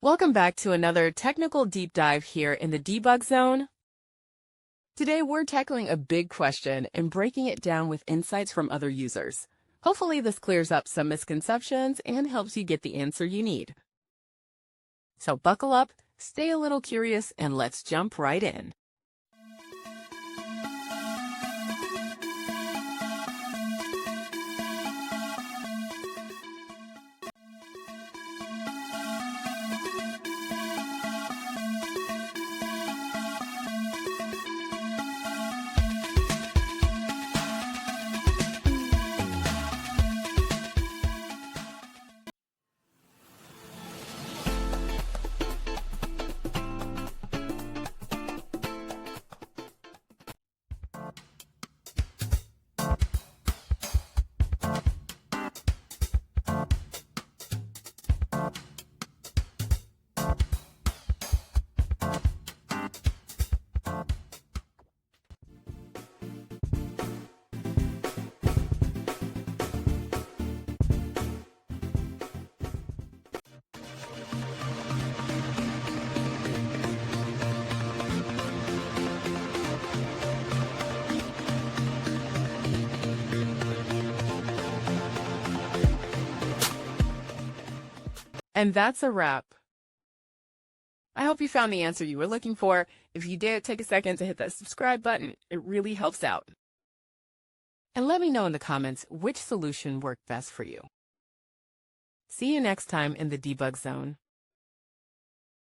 Welcome back to another technical deep dive here in the debug zone. Today we're tackling a big question and breaking it down with insights from other users. Hopefully this clears up some misconceptions and helps you get the answer you need. So buckle up, stay a little curious, and let's jump right in. And that's a wrap. I hope you found the answer you were looking for. If you did, take a second to hit that subscribe button. It really helps out. And let me know in the comments which solution worked best for you. See you next time in the debug zone.